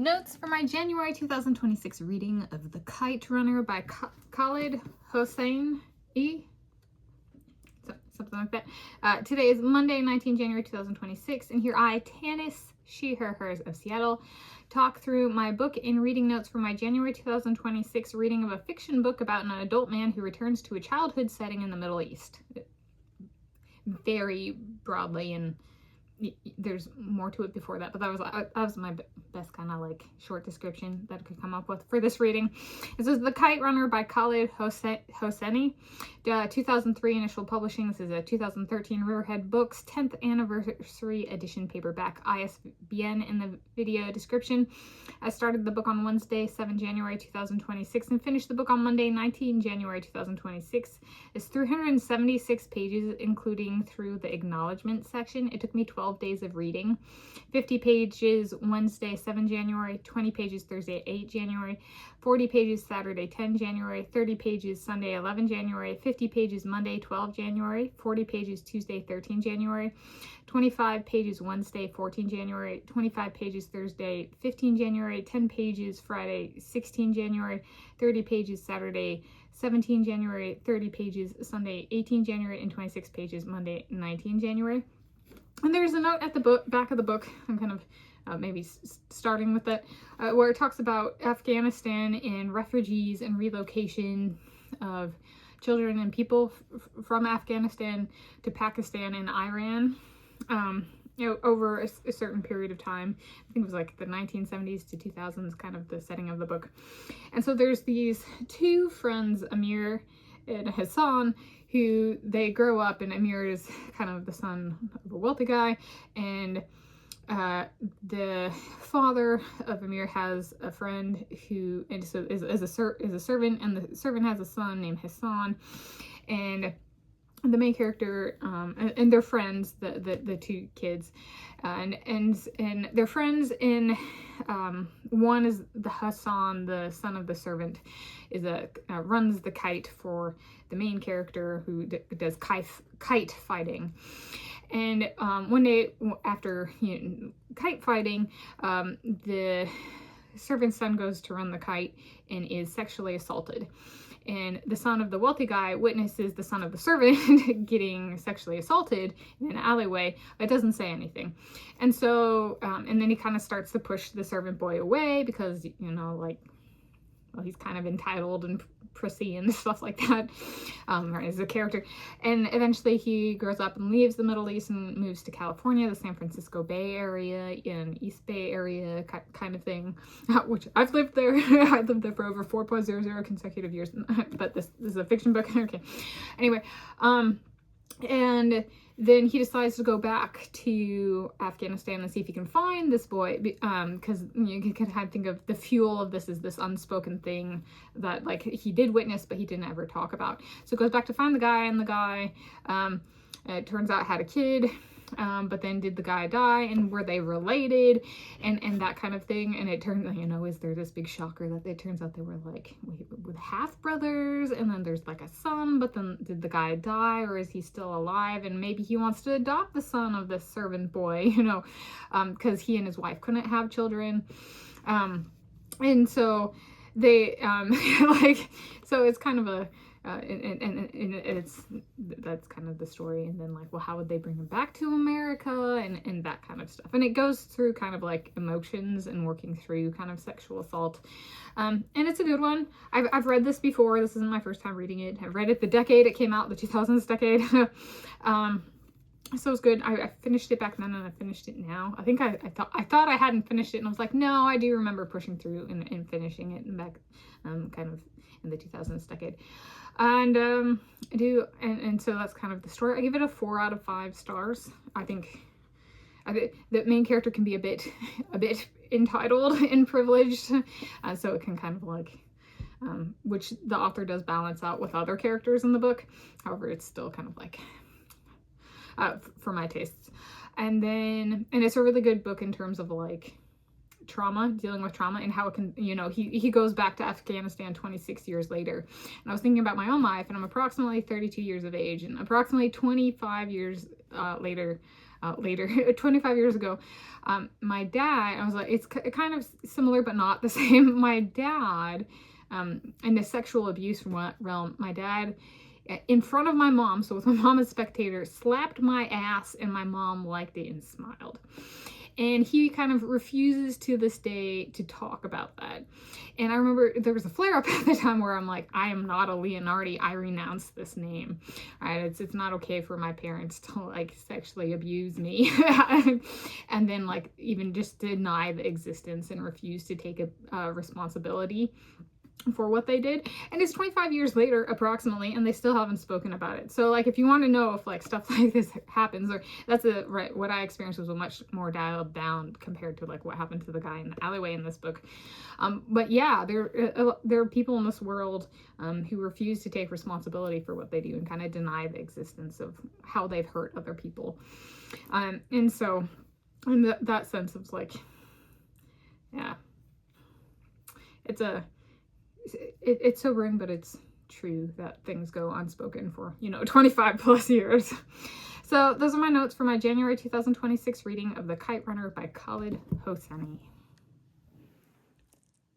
Notes for my January 2026 reading of The Kite Runner by Khaled Hosseini. Something like that. Today is Monday, 19 January 2026, and here I, Tanis, she, her, hers of Seattle, talk through my book and reading notes for my January 2026 reading of a fiction book about an adult man who returns to a childhood setting in the Middle East. Very broadly, and there's more to it before that, but that was my best kind of like short description that I could come up with for this reading. This is The Kite Runner by Khaled Hosseini, 2003 initial publishing. This is a 2013 Riverhead Books 10th anniversary edition paperback. ISBN in the video description. I started the book on Wednesday, 7 January 2026, and finished the book on Monday, 19 January 2026. It's 376 pages, including through the acknowledgement section. It took me 12 days of reading. 50 pages Wednesday, 7 January, 20 pages Thursday, 8 January, 40 pages Saturday, 10 January, 30 pages Sunday, 11 January, 50 pages Monday, 12 January, 40 pages Tuesday, 13 January, 25 pages Wednesday, 14 January, 25 pages Thursday, 15 January, 10 pages Friday, 16 January, 30 pages Saturday, 17 January, 30 pages Sunday, 18 January, and 26 pages Monday, 19 January. And there's a note at the back of the book. I'm kind of maybe starting with it, where it talks about Afghanistan and refugees and relocation of children and people from Afghanistan to Pakistan and Iran, over a certain period of time. I think it was like the 1970s to 2000s, kind of the setting of the book. And so there's these two friends, Amir and Hassan, who they grow up, and Amir is kind of the son of a wealthy guy, and the father of Amir has a friend who is a servant, and the servant has a son named Hassan, and the main character and their friends, the two kids, and they're friends in one is the Hassan, the son of the servant, is runs the kite for the main character, who does kite fighting. And one day after kite fighting, the servant's son goes to run the kite and is sexually assaulted. And the son of the wealthy guy witnesses the son of the servant getting sexually assaulted in an alleyway, but doesn't say anything. And so, and then he kind of starts to push the servant boy away because, he's kind of entitled and prissy and stuff like that, as a character. And eventually he grows up and leaves the Middle East and moves to California, the San Francisco Bay Area, in East Bay Area kind of thing, which I've lived there. I lived there for over 4.00 consecutive years, but this is a fiction book. Okay. Anyway, and then he decides to go back to Afghanistan and see if he can find this boy, because you can kind of think of the fuel of this is this unspoken thing that like he did witness but he didn't ever talk about. So it goes back to find the guy, and the guy it turns out had a kid, but then did the guy die, and were they related, and that kind of thing. And it turns, is there this big shocker that it turns out they were like with half brothers, and then there's like a son, but then did the guy die, or is he still alive, and maybe he wants to adopt the son of this servant boy, because he and his wife couldn't have children, and so they so it's kind of a that's kind of the story. And then how would they bring him back to America, and that kind of stuff. And it goes through kind of like emotions and working through kind of sexual assault. And it's a good one. I've read this before. This isn't my first time reading it. I've read it the decade it came out, the 2000s decade. So it's good. I finished it back then, and I finished it now. I think I thought I hadn't finished it, and I was like, no, I do remember pushing through and finishing it back kind of in the 2000s decade. And so that's kind of the story. I give it a 4 out of 5 stars. I think the main character can be a bit entitled and privileged, so it can kind of which the author does balance out with other characters in the book. However, it's still kind of for my tastes. And it's a really good book in terms of trauma, dealing with trauma, and how it can, he goes back to Afghanistan 26 years later. And I was thinking about my own life, and I'm approximately 32 years of age, and approximately 25 years later, later, 25 years ago. My dad, I was like, it's kind of similar but not the same. My dad, in the sexual abuse realm, my dad, in front of my mom, so with my mom as a spectator, slapped my ass, and my mom liked it and smiled. And he kind of refuses to this day to talk about that. And I remember there was a flare-up at the time where I'm like, I am not a Leonhardi. I renounce this name. Right? It's not okay for my parents to like sexually abuse me. And then like even just deny the existence and refuse to take a responsibility for what they did. And it's 25 years later approximately, and they still haven't spoken about it. So like if you want to know if like stuff like this happens, or that's right, what I experienced was a much more dialed down compared to like what happened to the guy in the alleyway in this book. But yeah, there are people in this world who refuse to take responsibility for what they do and kind of deny the existence of how they've hurt other people. And so in that sense, it's like, yeah, it's sobering, but it's true that things go unspoken for, 25 plus years. So those are my notes for my January 2026 reading of The Kite Runner by Khaled Hosseini.